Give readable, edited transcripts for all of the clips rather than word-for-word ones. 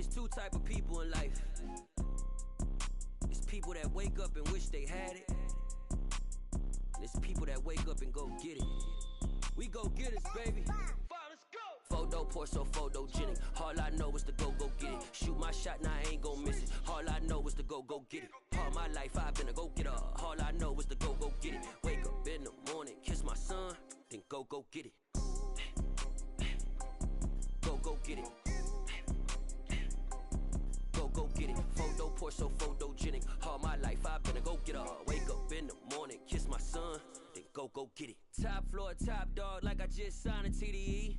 it's two type of people in life. It's people that wake up and wish they had it. And it's people that wake up and go get it. We go get it, baby. Let's go. Photo pour so photogenic. All I know is to go get it. Shoot my shot, now I ain't gon' miss it. All I know is to go get it. All my life I've been a go-getter. All I know is to go get it. Wake up in the morning, kiss my son, then go get it. Go get it. Go get it. Photo pour so photogenic. All my life I've been a go-getter. Wake up in the morning, kiss my son, then go get it. Top floor, top dog, like I just signed a TDE.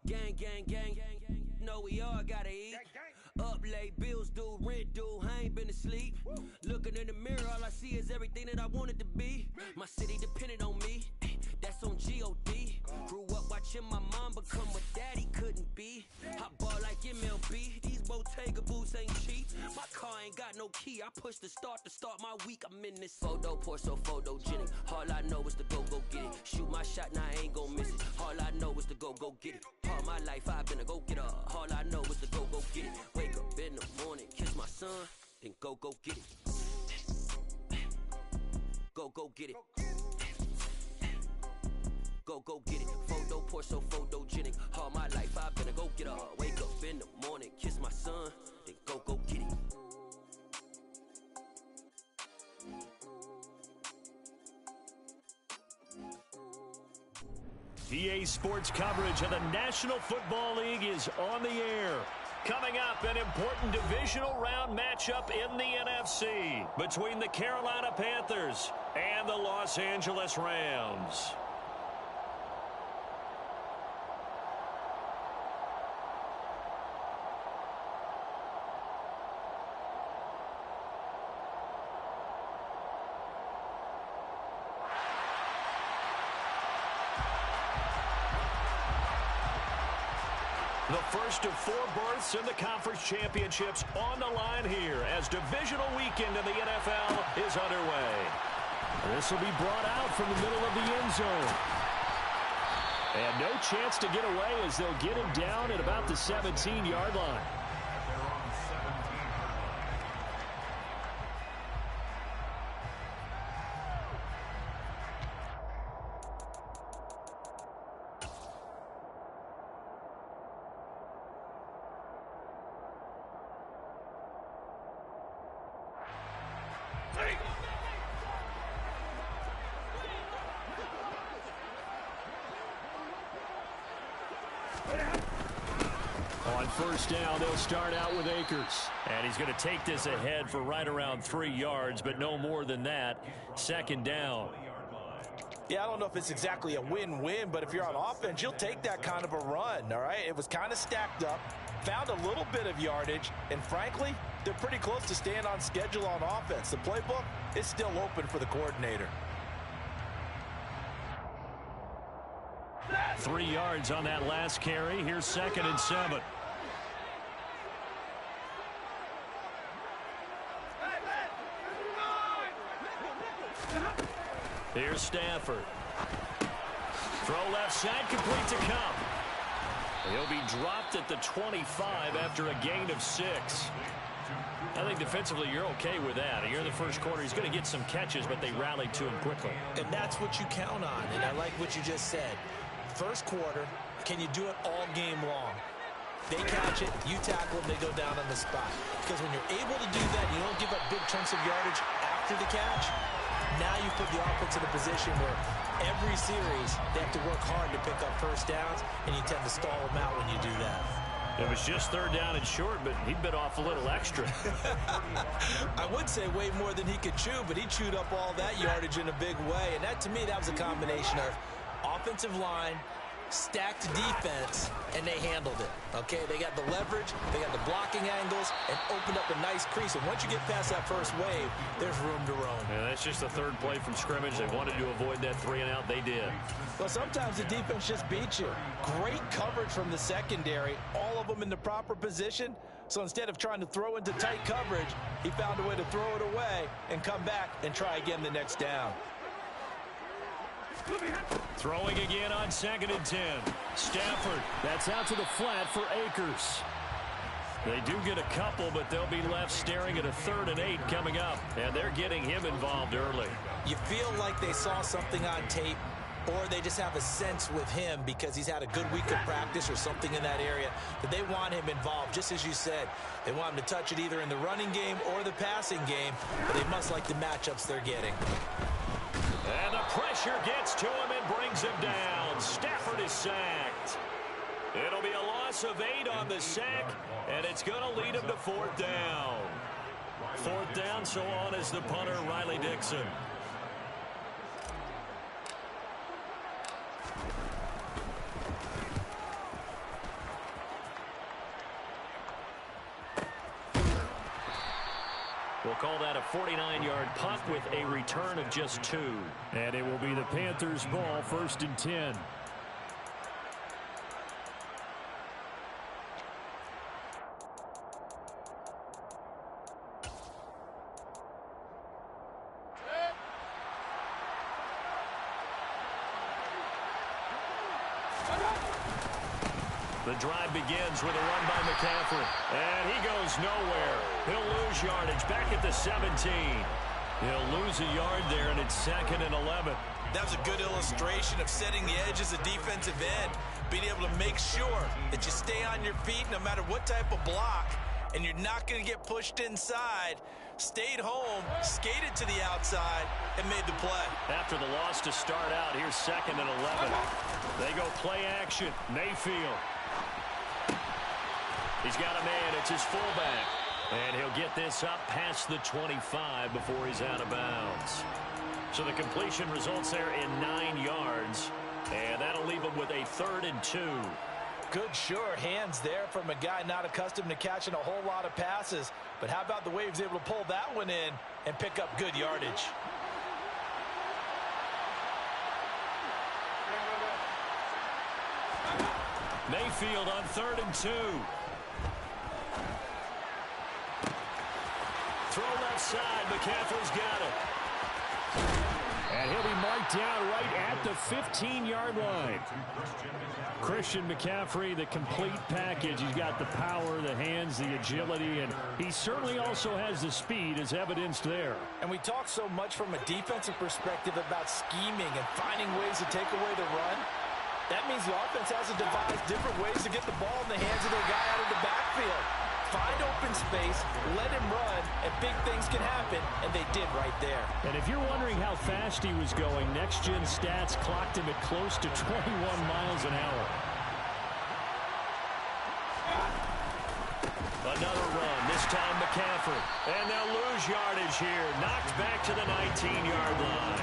Gang, gang, gang, gang, gang. Know we all gotta eat. Up late, bills due, rent due, I ain't been asleep. Looking in the mirror, all I see is everything that I wanted to be. My city depended on me, that's on G.O.D. Grew up watching my mom become what daddy couldn't be. I ball like MLB, these Bottega boots ain't cheap. My car ain't got no key, I push the start to start my week. I'm in this photo pour so photogenic. All I know is to go get it. Shoot my shot, now I ain't gon' miss it. All I know is to go get it. All my life I've been a go-getter. All I know is to go get it. Wake up in the morning, kiss my son, then go get it. Go get it. Go get it. Photo pour so photogenic. All my life I've been a go-getter. Wake up in the morning, kiss my son, then go get it. EA Sports coverage of the National Football League is on the air. Coming up, an important divisional round matchup in the NFC between the Carolina Panthers and the Los Angeles Rams. The first of 4 berths in the conference championships on the line here as divisional weekend in the NFL is underway. This will be brought out from the middle of the end zone. And no chance to get away as they'll get him down at about the 17-yard line. On first down, they'll start out with Akers. And he's going to take this ahead for right around 3 yards, but no more than that. Second down. Yeah, I don't know if it's exactly a win-win, but if you're on offense, you'll take that kind of a run, all right? It was kind of stacked up, found a little bit of yardage, and frankly, they're pretty close to staying on schedule on offense. The playbook is still open for the coordinator. 3 yards on that last carry. Here's 2nd and 7. Here's Stafford. Throw left side, complete to Cup. He'll be dropped at the 25 after a gain of 6. I think defensively you're okay with that. Here in the first quarter, he's going to get some catches, but they rallied to him quickly. And that's what you count on, and I like what you just said. First quarter, can you do it all game long? They catch it, you tackle them, they go down on the spot. Because when you're able to do that, you don't give up big chunks of yardage after the catch. Now you put the offense in a position where every series they have to work hard to pick up first downs, and you tend to stall them out when you do that. It was just 3rd down and short, but he bit off a little extra. I would say way more than he could chew, but he chewed up all that yardage in a big way. And that, to me, that was a combination of offensive line, stacked defense, and they handled it. Okay, they got the leverage, they got the blocking angles, and opened up a nice crease. And once you get past that first wave, there's room to roam. Yeah, that's just the 3rd play from scrimmage. They wanted to avoid that 3-and-out. They did. Well, sometimes the defense just beats you. Great coverage from the secondary, all of them in the proper position. So instead of trying to throw into tight coverage, he found a way to throw it away and come back and try again the next down. Throwing again on 2nd and 10. Stafford. That's out to the flat for Akers. They do get a couple, but they'll be left staring at a 3rd and 8 coming up. And they're getting him involved early. You feel like they saw something on tape, or they just have a sense with him because he's had a good week of practice or something in that area that they want him involved. Just as you said, they want him to touch it either in the running game or the passing game, but they must like the matchups they're getting. And the pressure gets to him and brings him down. Stafford is sacked. It'll be a loss of 8 on the sack, and it's going to lead him to 4th down. 4th down, so on is the punter, Riley Dixon. We'll call that a 49-yard punt with a return of just 2. And it will be the Panthers' ball, 1st and 10. The drive begins with a run by McCaffrey. And he goes nowhere. He'll lose yardage back at the 17. He'll lose a yard there, and it's 2nd and 11. That was a good illustration of setting the edge as a defensive end, being able to make sure that you stay on your feet no matter what type of block, and you're not going to get pushed inside. Stayed home, skated to the outside, and made the play. After the loss to start out, here's 2nd and 11. They go play action. Mayfield. He's got a man. It's his fullback. And he'll get this up past the 25 before he's out of bounds. So the completion results there in 9 yards. And that'll leave him with a 3rd and 2. Good, sure hands there from a guy not accustomed to catching a whole lot of passes. But how about the way he was able to pull that one in and pick up good yardage? Mayfield on 3rd and 2. Throw left side. McCaffrey's got it. And he'll be marked down right at the 15-yard line. Christian McCaffrey, the complete package. He's got the power, the hands, the agility, and he certainly also has the speed as evidenced there. And we talk so much from a defensive perspective about scheming and finding ways to take away the run. That means the offense has to devise different ways to get the ball in the hands of their guy out of the backfield. Find open space, let him run, and big things can happen, and they did right there. And if you're wondering how fast he was going, next-gen stats clocked him at close to 21 miles an hour. Another run, this time McCaffrey. And they'll lose yardage here, knocked back to the 19-yard line.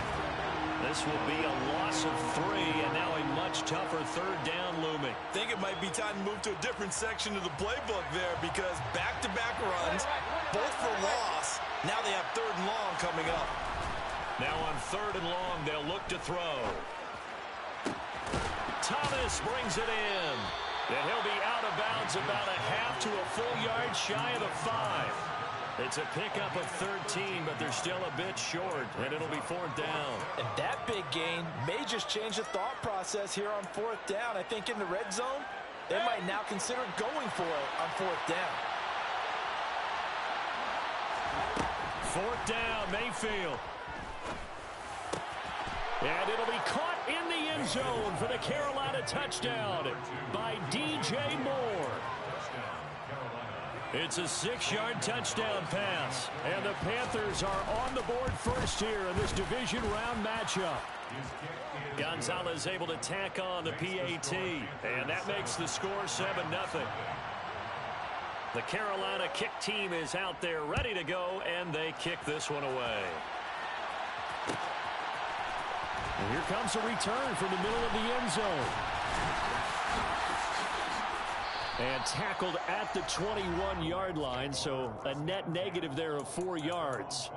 This will be a loss of 3, and now a much tougher 3rd down looming. Think it might be time to move to a different section of the playbook there because back-to-back runs, both for loss. Now they have 3rd and long coming up. Now on 3rd and long, they'll look to throw. Thomas brings it in. And he'll be out of bounds about a half to a full yard shy of the 5. It's a pickup of 13, but they're still a bit short, and it'll be 4th down. And that big gain may just change the thought process here on 4th down. I think in the red zone, they might now consider going for it on 4th down. 4th down, Mayfield. And it'll be caught in the end zone for the Carolina touchdown by DJ Moore. It's a 6-yard touchdown pass. And the Panthers are on the board first here in this division round matchup. Gonzalez able to tack on the PAT. And that makes the score 7-0. The Carolina kick team is out there ready to go, and they kick this one away. And here comes a return from the middle of the end zone. And tackled at the 21-yard line, so a net negative there of 4 yards.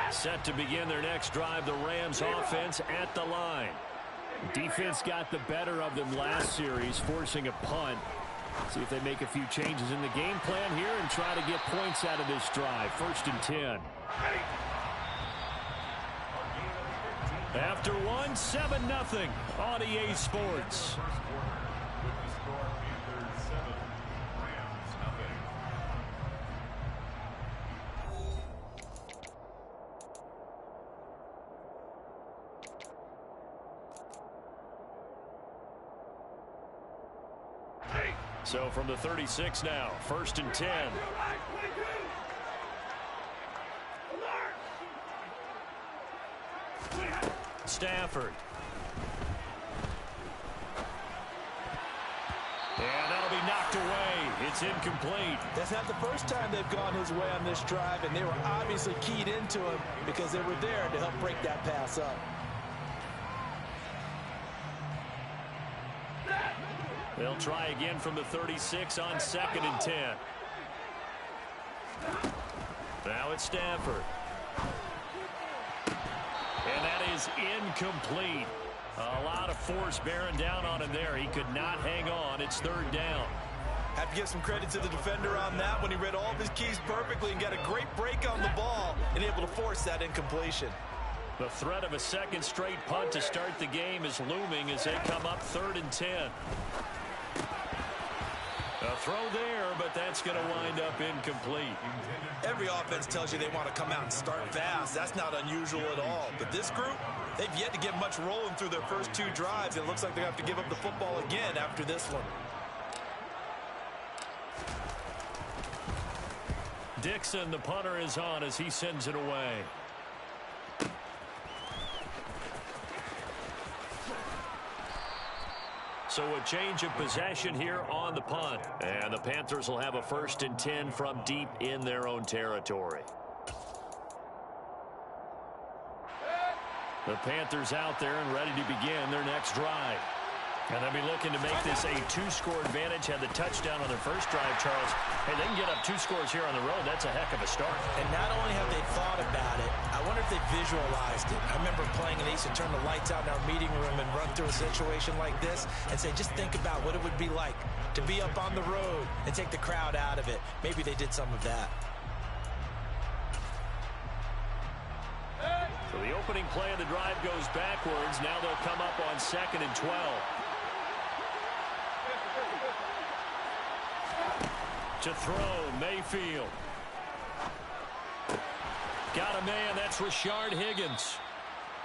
Set to begin their next drive, the Rams offense at the line. Defense got the better of them last series, forcing a punt. See if they make a few changes in the game plan here and try to get points out of this drive. 1st and 10. After one, 7-0 on EA Sports. So from the 36 now, 1st and 10. Stafford. And that'll be knocked away. It's incomplete. That's not the first time they've gone his way on this drive, and they were obviously keyed into him because they were there to help break that pass up. They'll try again from the 36 on 2nd and 10. Now it's Stafford. And that is incomplete. A lot of force bearing down on him there. He could not hang on. It's 3rd down. Have to give some credit to the defender on that when he read all of his keys perfectly and got a great break on the ball and able to force that incompletion. The threat of a second straight punt to start the game is looming as they come up 3rd and 10. A throw there, but that's going to wind up incomplete. Every offense tells you they want to come out and start fast. That's not unusual at all. But this group, they've yet to get much rolling through their first 2 drives. It looks like they have to give up the football again after this one. Dixon, the punter, is on as he sends it away. So a change of possession here on the punt. And the Panthers will have a 1st and 10 from deep in their own territory. The Panthers out there and ready to begin their next drive. And they'll be looking to make this a 2-score advantage. Had the touchdown on their first drive, Charles. Hey, they can get up 2 scores here on the road. That's a heck of a start. And not only have they thought about it, I wonder if they visualized it. I remember playing and they used to turn the lights out in our meeting room and run through a situation like this and say, just think about what it would be like to be up on the road and take the crowd out of it. Maybe they did some of that. So the opening play of the drive goes backwards. Now they'll come up on 2nd and 12. To throw, Mayfield. Got a man, that's Rashard Higgins.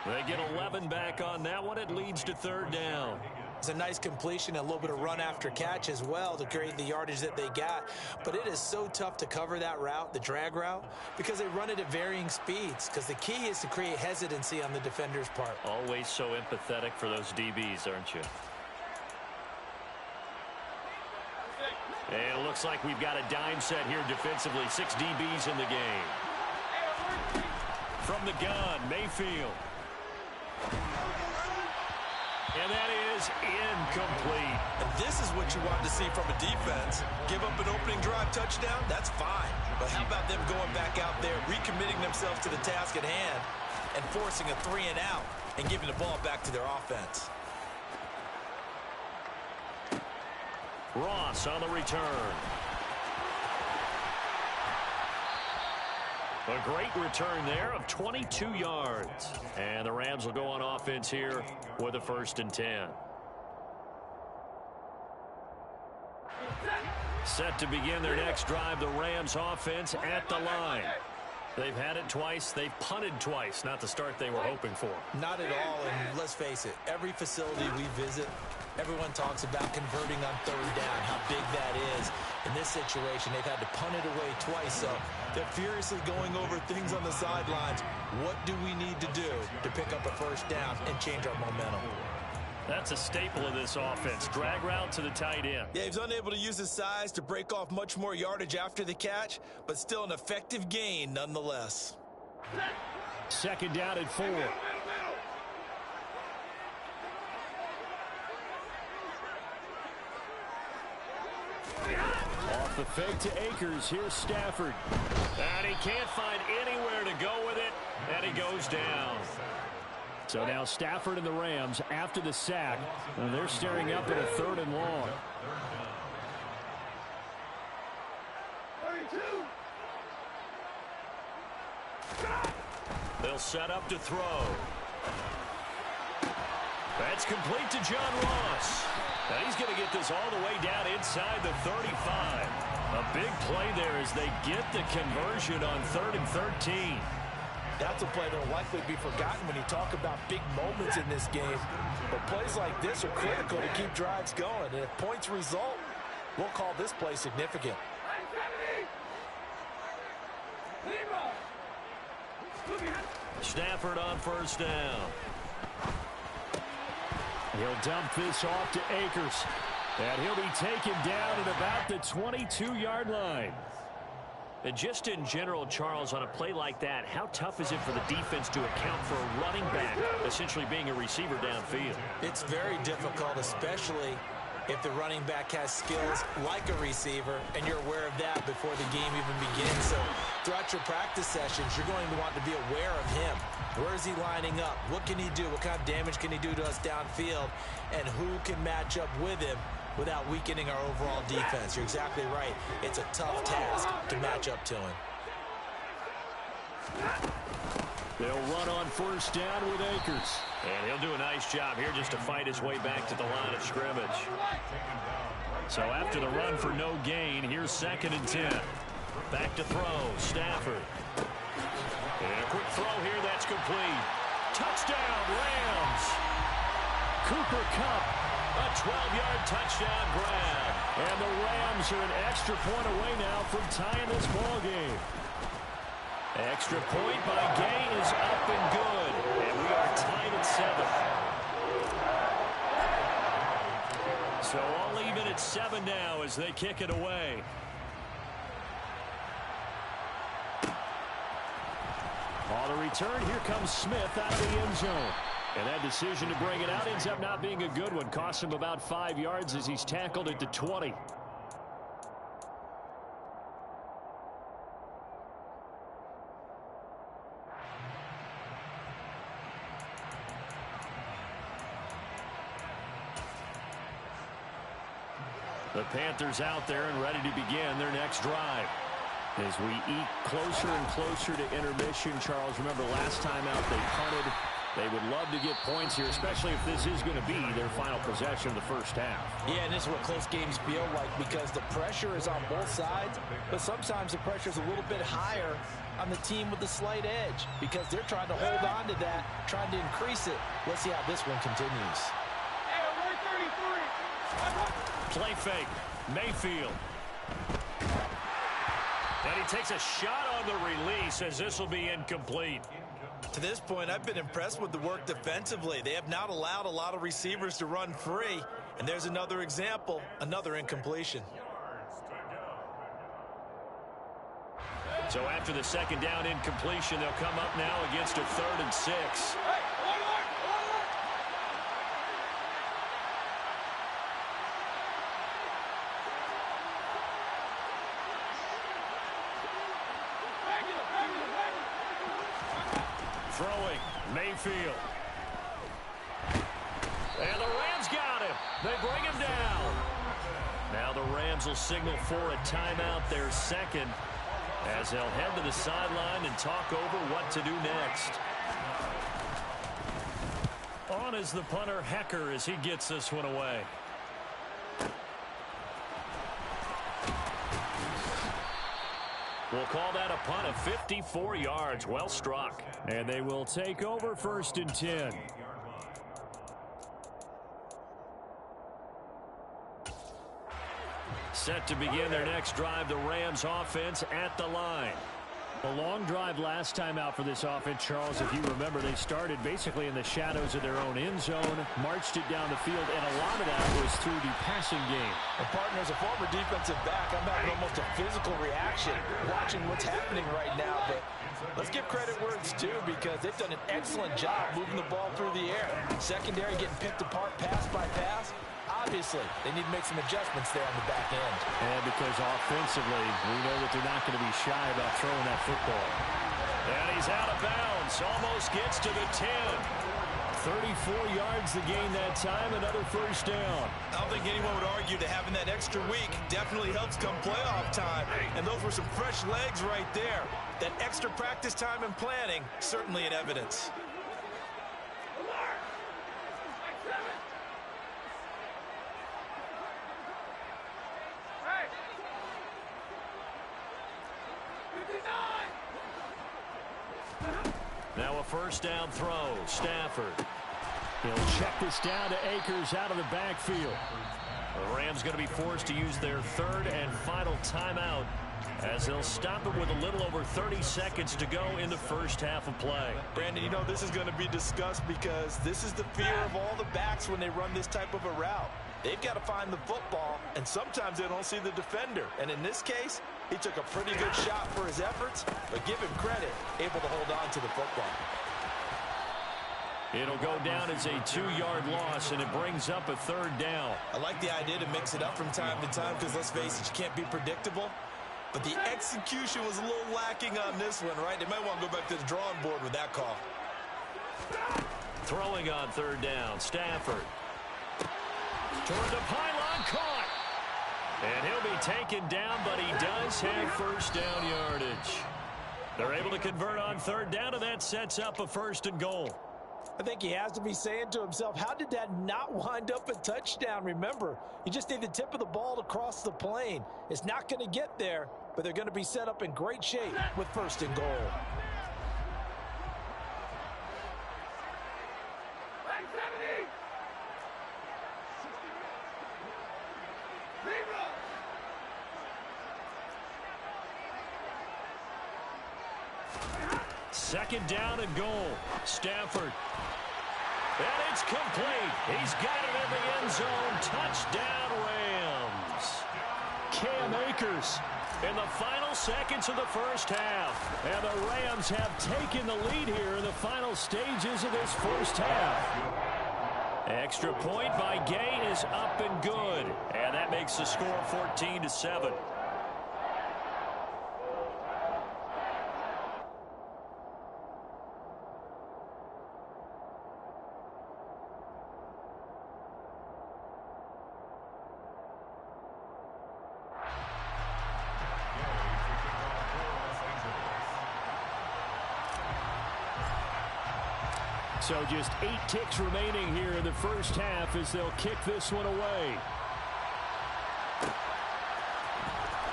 They get 11 back on that one. It leads to 3rd down. It's a nice completion, a little bit of run after catch as well to create the yardage that they got. But it is so tough to cover that route, the drag route, because they run it at varying speeds. Because the key is to create hesitancy on the defender's part. Always so empathetic for those DBs, aren't you? And it looks like we've got a dime set here defensively. 6 DBs in the game. From the gun, Mayfield. And that is incomplete. And this is what you want to see from a defense. Give up an opening drive touchdown, that's fine. But how about them going back out there, recommitting themselves to the task at hand, and forcing a 3 and out, and giving the ball back to their offense. Ross on the return. A great return there of 22 yards. And the Rams will go on offense here with a 1st and 10. Set to begin their next drive, the Rams offense at the line. They've had it twice. They've punted twice. Not the start they were hoping for. Not at all, and let's face it, every facility we visit, everyone talks about converting on 3rd down, how big that is. In this situation, they've had to punt it away twice, so they're furiously going over things on the sidelines. What do we need to do to pick up a 1st down and change our momentum? That's a staple of this offense. Drag route to the tight end. Yeah, he's unable to use his size to break off much more yardage after the catch, but still an effective gain nonetheless. 2nd down at 4. Off the fake to Akers. Here's Stafford. And he can't find anywhere to go with it, and he goes down. So now Stafford and the Rams after the sack, and they're staring up at a 3rd and long. They'll set up to throw. That's complete to John Ross. Now he's going to get this all the way down inside the 35. A big play there as they get the conversion on 3rd and 13. That's a play that will likely be forgotten when you talk about big moments in this game. But plays like this are critical to keep drives going. And if points result, we'll call this play significant. Stafford on 1st down. He'll dump this off to Akers. And he'll be taken down at about the 22-yard line. And just in general, Charles, on a play like that, how tough is it for the defense to account for a running back essentially being a receiver downfield? It's very difficult, especially if the running back has skills like a receiver, and you're aware of that before the game even begins. So throughout your practice sessions, you're going to want to be aware of him. Where is he lining up? What can he do? What kind of damage can he do to us downfield? And who can match up with him without weakening our overall defense? You're exactly right. It's a tough task to match up to him. They'll run on 1st down with Akers. And he'll do a nice job here just to fight his way back to the line of scrimmage. So after the run for no gain, here's 2nd and 10. Back to throw, Stafford. And a quick throw here, that's complete. Touchdown, Rams. Cooper Kupp. A 12-yard touchdown grab. And the Rams are an extra point away now from tying this ball game. Extra point by Gay is up and good. And we are tied at 7. So all even at 7 now as they kick it away. On the return, here comes Smith out of the end zone. And that decision to bring it out ends up not being a good one. Costs him about 5 yards as he's tackled at the 20. The Panthers out there and ready to begin their next drive. As we eat closer and closer to intermission, Charles, remember last time out they punted. They would love to get points here, especially if this is going to be their final possession of the first half. Yeah, and this is what close games feel like because the pressure is on both sides, but sometimes the pressure is a little bit higher on the team with the slight edge because they're trying to hold on to that, trying to increase it. Let's see how this one continues. Play fake. Mayfield. And he takes a shot on the release as this will be incomplete. To this point, I've been impressed with the work defensively. They have not allowed a lot of receivers to run free. And there's another example, another incompletion. So after the 2nd down incompletion, they'll come up now against a 3rd and 6. Throwing, Mayfield. And the Rams got him. They bring him down. Now the Rams will signal for a timeout, their 2nd, as they'll head to the sideline and talk over what to do next. On is the punter, Hecker, as he gets this one away. We'll call that a punt of 54 yards. Well struck. And they will take over 1st and 10. Set to begin their next drive, the Rams offense at the line. A long drive last time out for this offense, Charles. If you remember, they started basically in the shadows of their own end zone, marched it down the field, and a lot of that was through the passing game. And partner, as a former defensive back, I'm having almost a physical reaction watching what's happening right now. But let's give credit where it's due because they've done an excellent job moving the ball through the air. Secondary getting picked apart pass by pass. Obviously, they need to make some adjustments there on the back end. And because offensively, we know that they're not going to be shy about throwing that football. And he's out of bounds. Almost gets to the 10. 34 yards to gain that time. Another 1st down. I don't think anyone would argue that having that extra week definitely helps come playoff time. And those were some fresh legs right there. That extra practice time and planning, certainly in evidence. Now a first down throw. Stafford. He'll check this down to Akers out of the backfield. The Rams going to be forced to use their third and final timeout as they'll stop it with a little over 30 seconds to go in the first half of play. Brandon, you know this is going to be discussed because this is the fear of all the backs when they run this type of a route. They've got to find the football, and sometimes they don't see the defender. And in this case, he took a pretty good shot for his efforts, but give him credit, able to hold on to the football. It'll go down as a 2-yard loss, and it brings up a third down. I like the idea to mix it up from time to time because, let's face it, you can't be predictable. But the execution was a little lacking on this one, right? They might want to go back to the drawing board with that call. Throwing on third down, Stafford. Toward the pylon, caught. And he'll be taken down, but he does have first down yardage. They're able to convert on third down, and that sets up a first and goal. I think he has to be saying to himself, how did that not wind up a touchdown? Remember, you just need the tip of the ball to cross the plane. It's not going to get there, but they're going to be set up in great shape with first and goal. Second down and goal. Stafford. And it's complete. He's got it in the end zone. Touchdown, Rams. Cam Akers In the final seconds of the first half. And the Rams have taken the lead here in the final stages of this first half. Extra point by Gay is up and good. And that makes the score 14-7. So just 8 ticks remaining here in the first half as they'll kick this one away.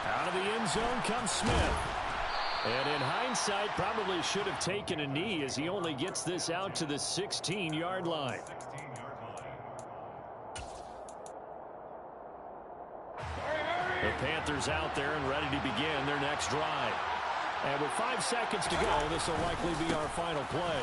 Out of the end zone comes Smith. And in hindsight, probably should have taken a knee as he only gets this out to the 16-yard line. The Panthers out there and ready to begin their next drive. And with 5 seconds to go, this will likely be our final play.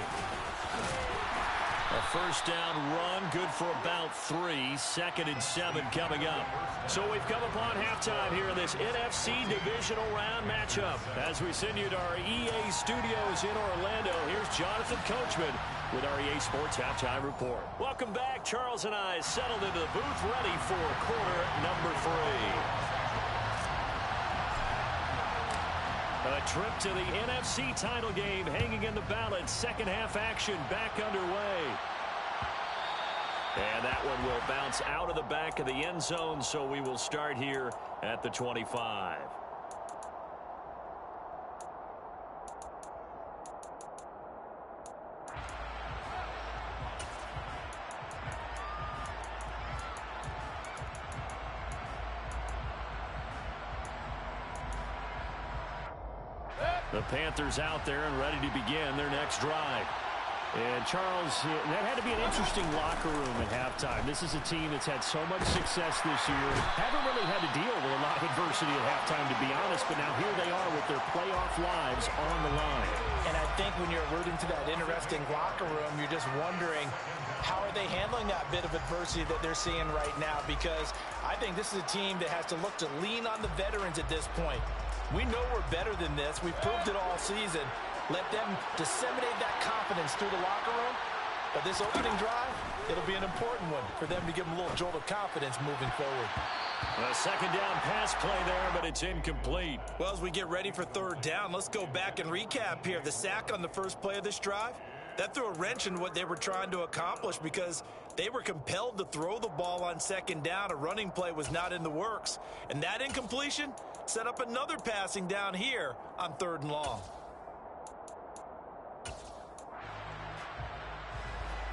A first down run, good for about 3. 2nd and 7 coming up. So we've come upon halftime here in this NFC Divisional Round matchup. As we send you to our EA studios in Orlando, here's Jonathan Coachman with our EA Sports Halftime Report. Welcome back. Charles and I settled into the booth ready for quarter number 3. A trip to the NFC title game hanging in the balance. Second half action back underway. And that one will bounce out of the back of the end zone, so we will start here at the 25. The Panthers out there and ready to begin their next drive. And Charles, that had to be an interesting locker room at halftime. This is a team that's had so much success this year. Haven't really had to deal with a lot of adversity at halftime, to be honest, but now here they are with their playoff lives on the line. And I think when you're alluding to that interesting locker room, you're just wondering, how are they handling that bit of adversity that they're seeing right now? Because I think this is a team that has to look to lean on the veterans at this point. We know we're better than this. We've proved it all season. Let them disseminate that confidence through the locker room. But this opening drive, it'll be an important one for them to give them a little jolt of confidence moving forward. A second down pass play there, but it's incomplete. Well, as we get ready for third down, let's go back and recap here. The sack on the first play of this drive, that threw a wrench in what they were trying to accomplish because they were compelled to throw the ball on second down. A running play was not in the works. And that incompletion set up another passing down here on third and long.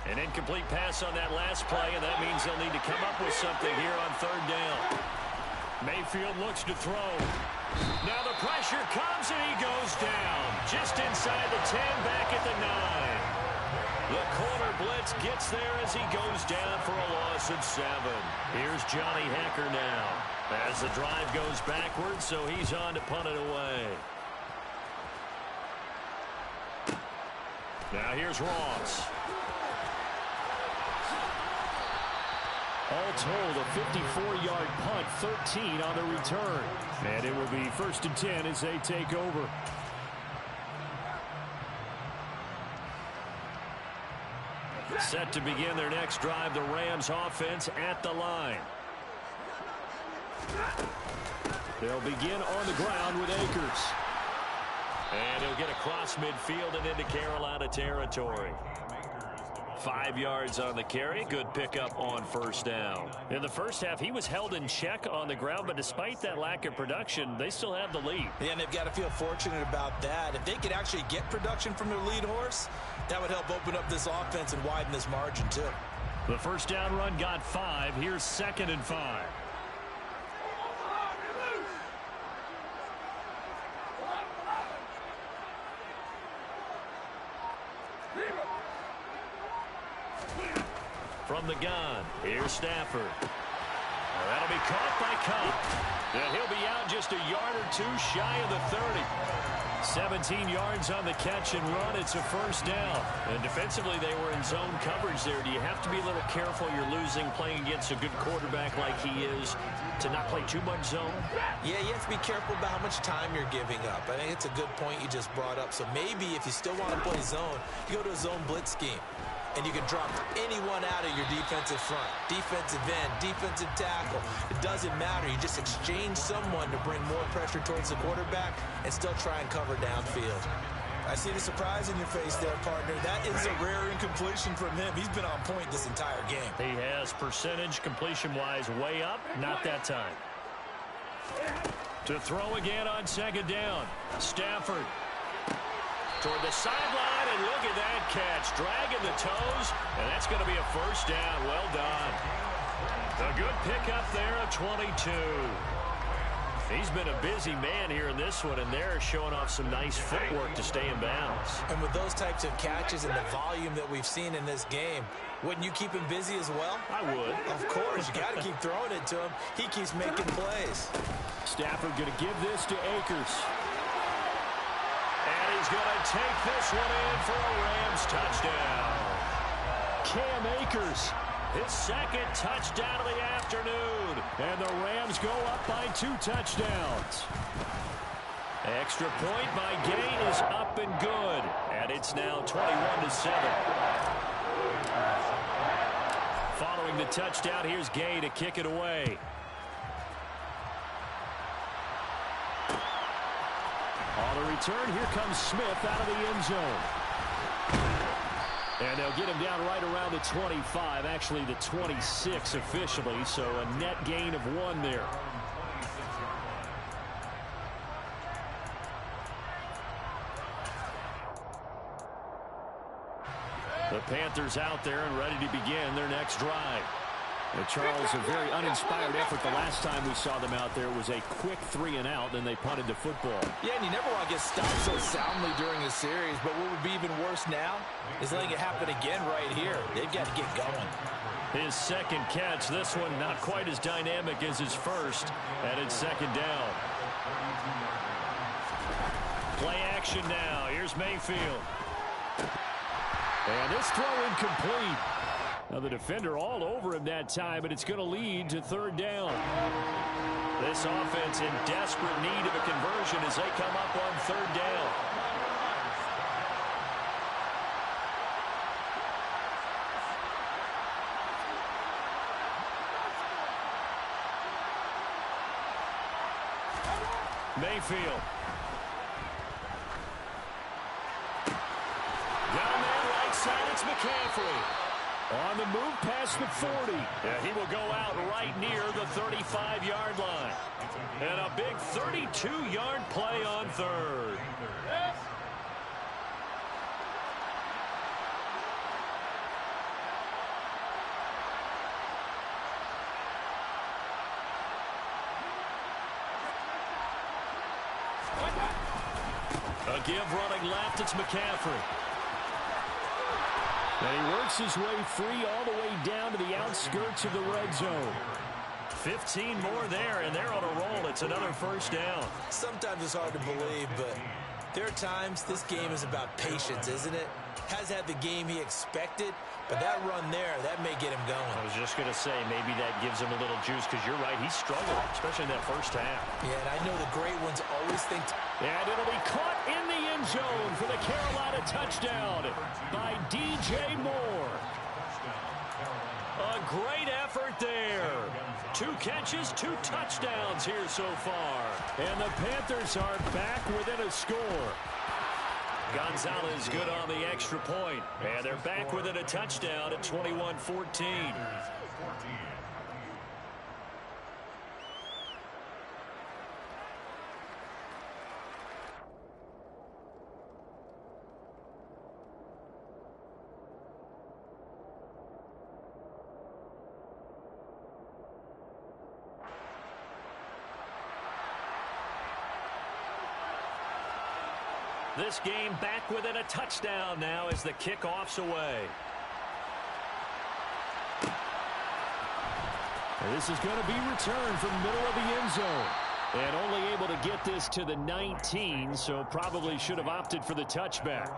An incomplete pass on that last play, and that means they'll need to come up with something here on third down. Mayfield looks to throw. Now the pressure comes, and he goes down. Just inside the 10, back at the 9. The corner blitz gets there as he goes down for a loss of 7. Here's Johnny Hecker now. As the drive goes backwards, so he's on to punt it away. Now here's Ross. All told, a 54-yard punt, 13 on the return. And it will be 1st and 10 as they take over. Set to begin their next drive, the Rams offense at the line. They'll begin on the ground with Akers. And he'll get across midfield and into Carolina territory. 5 yards on the carry. Good pickup on 1st down. In the first half, he was held in check on the ground, but despite that lack of production, they still have the lead. Yeah, and they've got to feel fortunate about that. If they could actually get production from their lead horse, that would help open up this offense and widen this margin, too. The 1st down run got 5. Here's 2nd and 5. From the gun, here's Stafford. That'll be caught by Cup. And he'll be out just a yard or 2 shy of the 30. 17 yards on the catch and run. It's a 1st down. And defensively, they were in zone coverage there. Do you have to be a little careful? You're losing, playing against a good quarterback like he is, to not play too much zone? Yeah, you have to be careful about how much time you're giving up. I think it's a good point you just brought up. So maybe if you still want to play zone, you go to a zone blitz scheme. And you can drop anyone out of your defensive front. Defensive end, defensive tackle. It doesn't matter. You just exchange someone to bring more pressure towards the quarterback and still try and cover downfield. I see the surprise in your face there, partner. That is a rare incompletion from him. He's been on point this entire game. He has percentage completion-wise way up. Not that time. To throw again on 2nd down. Stafford. Toward the sideline, and look at that catch. Dragging the toes, and that's going to be a 1st down. Well done. A good pickup there of 22. He's been a busy man here in this one, and they're showing off some nice footwork to stay in bounds. And with those types of catches and the volume that we've seen in this game, wouldn't you keep him busy as well? I would. Of course. You got to keep throwing it to him. He keeps making plays. Stafford going to give this to Akers. And he's going to take this one in for a Rams touchdown. Cam Akers, his 2nd touchdown of the afternoon. And the Rams go up by 2 touchdowns. Extra point by Gay is up and good. And it's now 21-7. Following the touchdown, here's Gay to kick it away. On the return, here comes Smith out of the end zone. And they'll get him down right around the 25, actually the 26 officially, so a net gain of 1 there. The Panthers out there and ready to begin their next drive. Charles, a very uninspired effort. The last time we saw them out there was a quick 3 and out, then they punted the football. Yeah, and you never want to get stopped so soundly during a series, but what would be even worse now is letting it happen again right here. They've got to get going. His 2nd catch, this one not quite as dynamic as his first, and it's 2nd down. Play action now. Here's Mayfield. And this throw incomplete. Now the defender all over him that time, and it's going to lead to 3rd down. This offense in desperate need of a conversion as they come up on 3rd down. Mayfield. Down there right side, it's McCaffrey. On the move past the 40. Yeah, he will go out right near the 35-yard line. And a big 32-yard play on 3rd. A give running left, it's McCaffrey. And he works his way free all the way down to the outskirts of the red zone. 15 more there, and they're on a roll. It's another first down. Sometimes it's hard to believe, but there are times this game is about patience, isn't it? Has had the game he expected, but that run there, that may get him going. I was just going to say, maybe that gives him a little juice, because you're right, he struggled, especially in that first half. Yeah, and I know the great ones always think... And it'll be caught in the end zone for the Carolina touchdown by DJ Moore. A great effort there. 2 catches, 2 touchdowns here so far. And the Panthers are back within a score. Gonzalez good on the extra point. And they're back within a touchdown at 21-14. This game back within a touchdown now as the kickoff's away. And this is going to be returned from the middle of the end zone. And only able to get this to the 19, so probably should have opted for the touchback.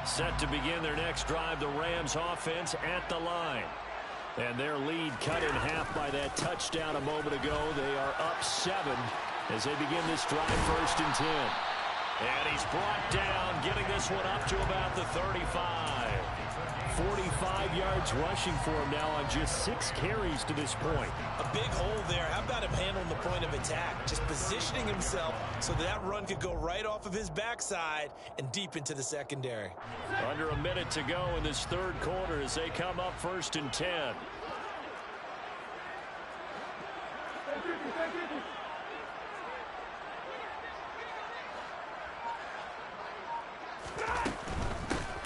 Set to begin their next drive, the Rams offense at the line. And their lead cut in half by that touchdown a moment ago. They are up 7 as they begin this drive, 1st and 10. And he's brought down, getting this one up to about the 35. 45 yards rushing for him now on just 6 carries to this point. A big hole there. How about him handling the point of attack? Just positioning himself so that run could go right off of his backside and deep into the secondary. Under a minute to go in this 3rd quarter as they come up 1st and 10.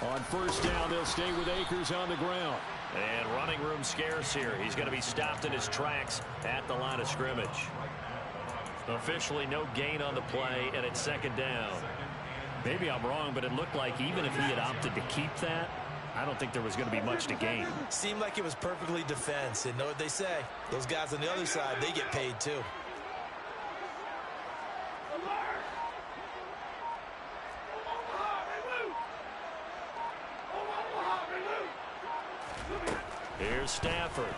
On 1st down, they'll stay with Akers on the ground. And running room scarce here. He's going to be stopped in his tracks at the line of scrimmage. Officially no gain on the play, and it's 2nd down. Maybe I'm wrong, but it looked like even if he had opted to keep that, I don't think there was going to be much to gain. Seemed like it was perfectly defense. And know what they say? Those guys on the other side, they get paid too. Here's Stafford.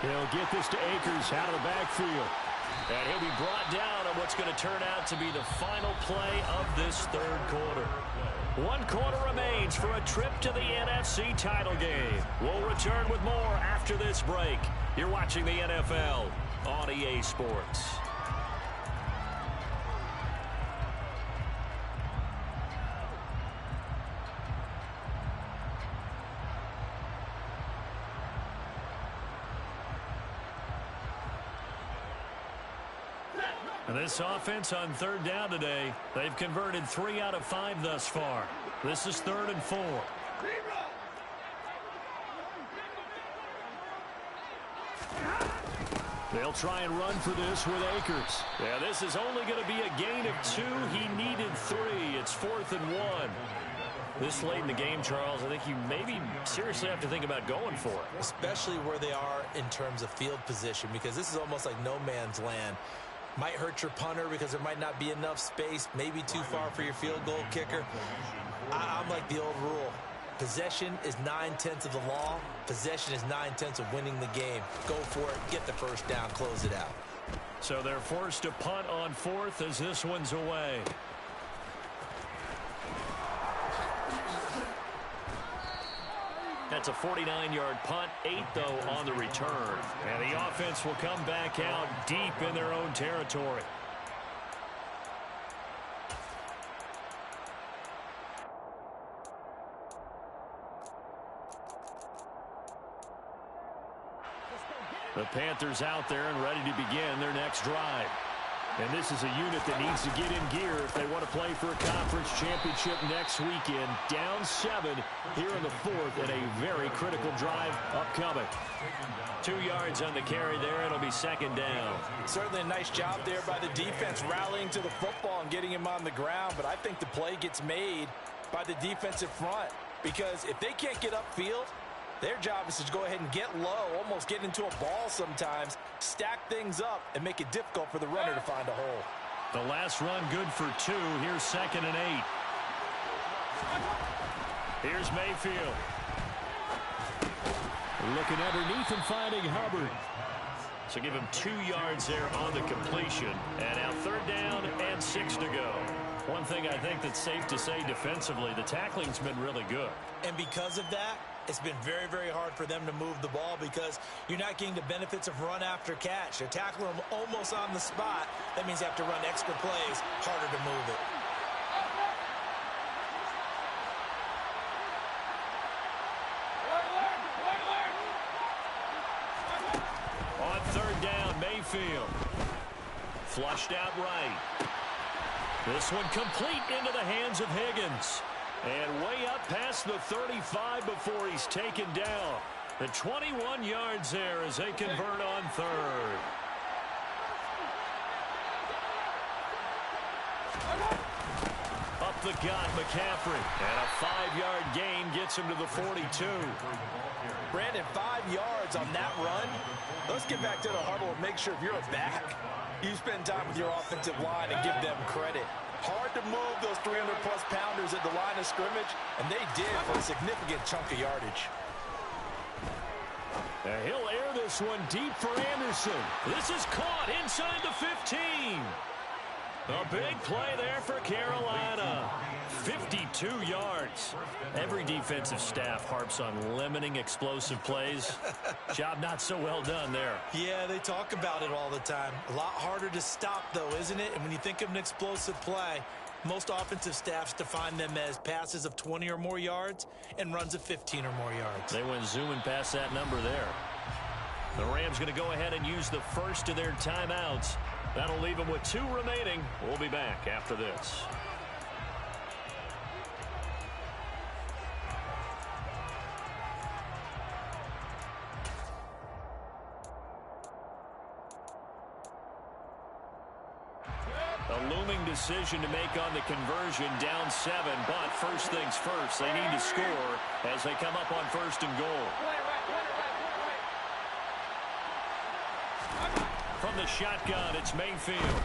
He'll get this to Akers out of the backfield. And he'll be brought down on what's going to turn out to be the final play of this 3rd quarter. 1 quarter remains for a trip to the NFC title game. We'll return with more after this break. You're watching the NFL on EA Sports. This offense on 3rd down today, they've converted 3 out of 5 thus far. This is 3rd and 4. They'll try and run for this with Akers. Yeah, this is only going to be a gain of 2. He needed 3. It's 4th and 1. This late in the game, Charles, I think you maybe seriously have to think about going for it. Especially where they are in terms of field position, because this is almost like no man's land. Might hurt your punter because there might not be enough space, maybe too far for your field goal kicker. I'm like the old rule. Possession is 9/10 of the law. Possession is 9/10 of winning the game. Go for it, get the 1st down, close it out. So they're forced to punt on 4th as this one's away. That's a 49-yard punt, 8 though on the return. And the offense will come back out deep in their own territory. The Panthers out there and ready to begin their next drive. And this is a unit that needs to get in gear if they want to play for a conference championship next weekend. Down 7 here in the 4th and a very critical drive upcoming. 2 yards on the carry there. It'll be 2nd down. Certainly a nice job there by the defense rallying to the football and getting him on the ground. But I think the play gets made by the defensive front, because if they can't get upfield, their job is to go ahead and get low, almost get into a ball sometimes, stack things up, and make it difficult for the runner to find a hole. The last run good for 2. Here's 2nd and 8. Here's Mayfield. Looking underneath and finding Hubbard. So give him 2 yards there on the completion. And now 3rd down and 6 to go. One thing I think that's safe to say defensively, the tackling's been really good. And because of that, it's been very, very hard for them to move the ball, because you're not getting the benefits of run after catch. They're tackling them almost on the spot. That means you have to run extra plays, harder to move it. On 3rd down, Mayfield. Flushed out right. This one complete into the hands of Higgins. And way up past the 35 before he's taken down. The 21 yards there as they convert on 3rd. Up the gut, McCaffrey. And a 5-yard gain gets him to the 42. Brandon, 5 yards on that run. Let's get back to the huddle and make sure if you're a back, you spend time with your offensive line and give them credit. Hard to move those 300-plus pounders at the line of scrimmage, and they did for a significant chunk of yardage. And he'll air this one deep for Anderson. This is caught inside the 15. A big play there for Carolina. 52 yards. Every defensive staff harps on limiting explosive plays. Job not so well done there. Yeah, they talk about it all the time. A lot harder to stop, though, isn't it? And when you think of an explosive play, most offensive staffs define them as passes of 20 or more yards and runs of 15 or more yards. They went zooming past that number there. The Rams going to go ahead and use the first of their timeouts. That'll leave them with 2 remaining. We'll be back after this. A looming decision to make on the conversion, down 7, but first things first, they need to score as they come up on 1st and goal. From the shotgun, it's Mayfield.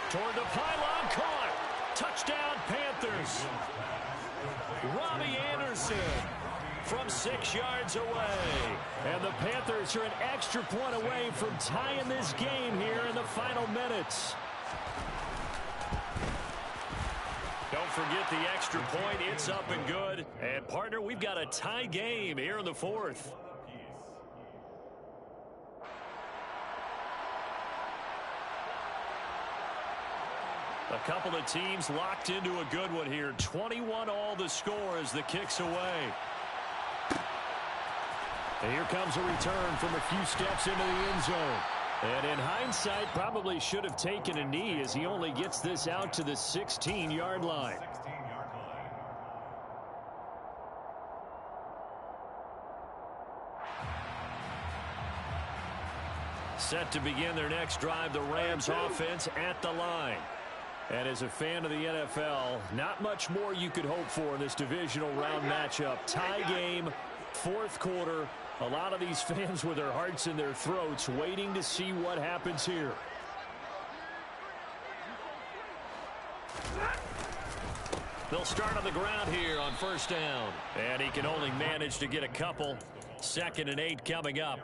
Toward the pylon, caught. Touchdown, Panthers. Robbie Anderson from 6 yards away. And the Panthers are an extra point away from tying this game here in the final minutes. Don't forget the extra point. It's up and good. And, partner, we've got a tie game here in the 4th. A couple of teams locked into a good one here. 21 all the score as the kick's away. And here comes a return from a few steps into the end zone. And in hindsight, probably should have taken a knee as he only gets this out to the 16-yard line. Set to begin their next drive, the Rams offense at the line. And as a fan of the NFL, not much more you could hope for in this divisional round matchup. Tie game, 4th quarter. A lot of these fans with their hearts in their throats waiting to see what happens here. They'll start on the ground here on 1st down. And he can only manage to get a couple. 2nd and 8 coming up.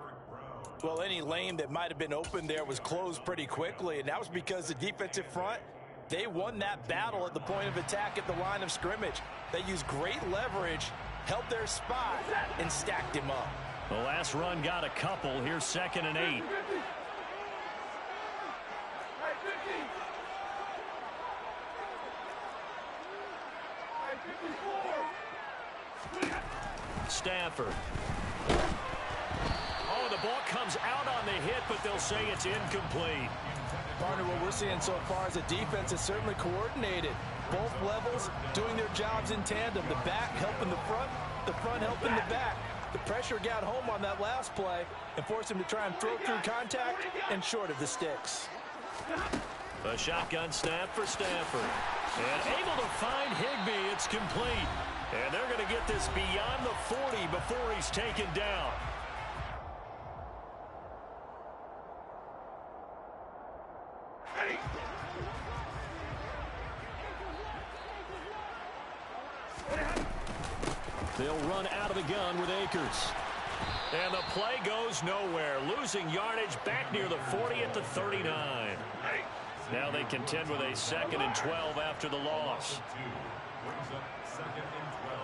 Well, any lane that might have been open there was closed pretty quickly, and that was because the defensive front, they won that battle at the point of attack at the line of scrimmage. They used great leverage, held their spot, and stacked him up. The last run got a couple. Here's 2nd and 8. Stafford. Oh, the ball comes out on the hit, but they'll say it's incomplete. Partner, what we're seeing so far is the defense is certainly coordinated. Both levels doing their jobs in tandem. The back helping the front helping the back. The pressure got home on that last play and forced him to try and throw through contact and short of the sticks. A shotgun snap for Stafford. And able to find Higbee. It's complete. And they're going to get this beyond the 40 before he's taken down. They'll run out of the gun with Akers. And the play goes nowhere. Losing yardage back near the 40 at the 39. Now they contend with a 2nd and 12 after the loss. Brings up 2nd and 12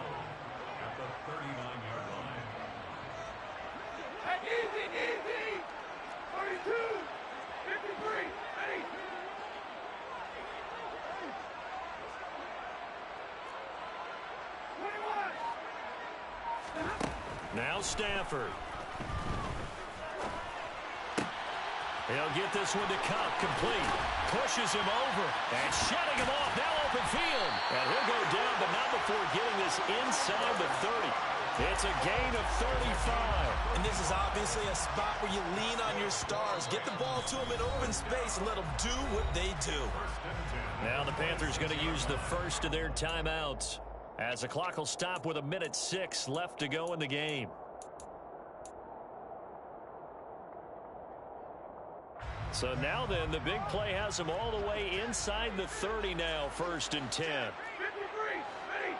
at the 39-yard line. Easy, easy! 32, 53, ready! Now Stafford. He'll get this one to Cup, complete. Pushes him over and shutting him off. Now open field. And he'll go down, but not before getting this inside the 30. It's a gain of 35. And this is obviously a spot where you lean on your stars. Get the ball to them in open space and let them do what they do. Now the Panthers going to use the first of their timeouts, as the clock will stop with 1:06 left to go in the game. So now then, the big play has them all the way inside the 30 now, 1st and 10. 53, ready!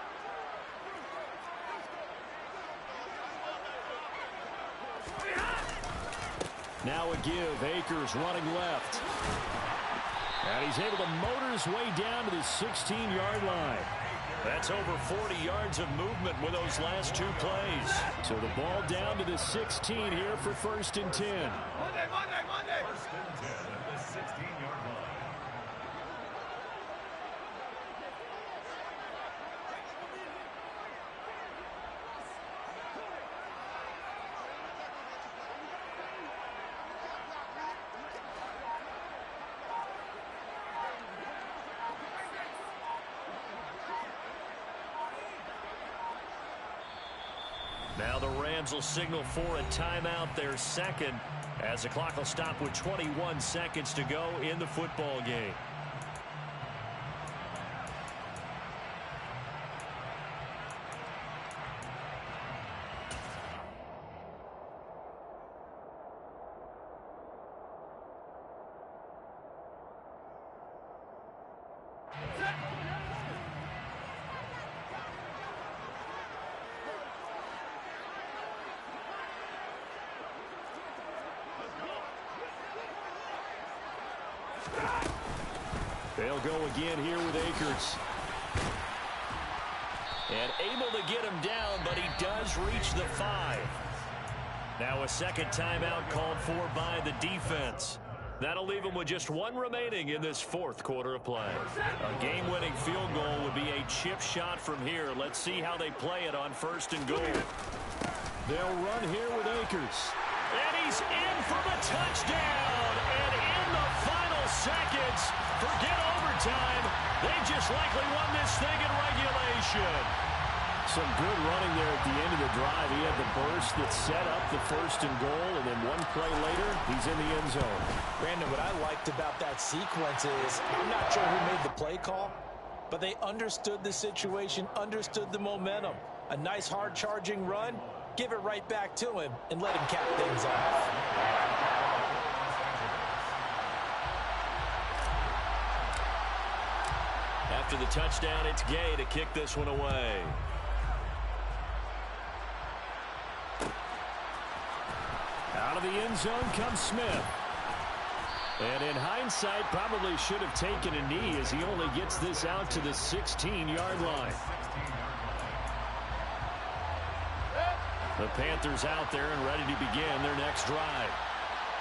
Now a give. Akers running left. And he's able to motor his way down to the 16-yard line. That's over 40 yards of movement with those last 2 plays. So the ball down to the 16 here for 1st and 10. Monday! 1st and 10 at the 16-yard line. Now the Rams will signal for a timeout, their 2nd, as the clock will stop with 21 seconds to go in the football game. They'll go again here with Akers. And able to get him down, but he does reach the 5. Now a 2nd timeout called for by the defense. That'll leave him with just 1 remaining in this 4th quarter of play. A game-winning field goal would be a chip shot from here. Let's see how they play it on 1st and goal. They'll run here with Akers. And he's in for the touchdown. And in the final seconds, forget overtime. They just likely won this thing in regulation. Some good running there at the end of the drive. He had the burst that set up the 1st and goal, and then 1 play later, he's in the end zone. Brandon, what I liked about that sequence is, I'm not sure who made the play call, but they understood the situation, understood the momentum. A nice hard charging run, give it right back to him, and let him cap things off. After the touchdown, it's Gay to kick this one away. Out of the end zone comes Smith. And in hindsight, probably should have taken a knee as he only gets this out to the 16-yard line. The Panthers out there and ready to begin their next drive.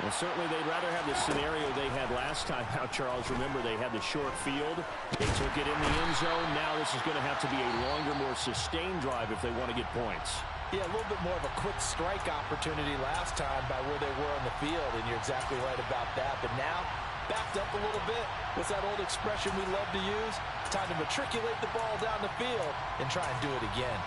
Well, certainly they'd rather have the scenario they had last time out, Charles. Remember, they had the short field. They took it in the end zone. Now this is going to have to be a longer, more sustained drive if they want to get points. Yeah, a little bit more of a quick strike opportunity last time by where they were on the field, and you're exactly right about that. But now backed up a little bit. What's that old expression we love to use? Time to matriculate the ball down the field and try and do it again.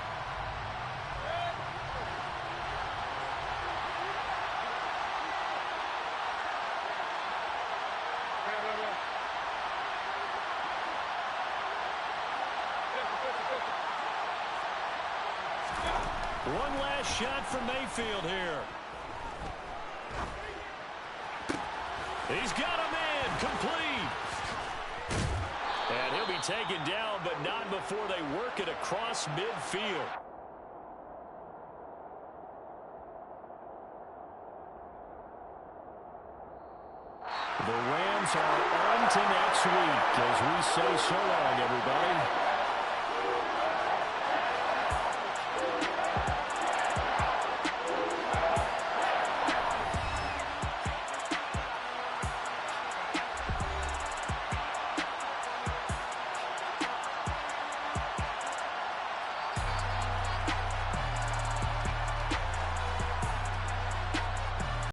One last shot from Mayfield here. He's got a man complete. And he'll be taken down, but not before they work it across midfield. The Rams are on to next week as we say so long, everybody.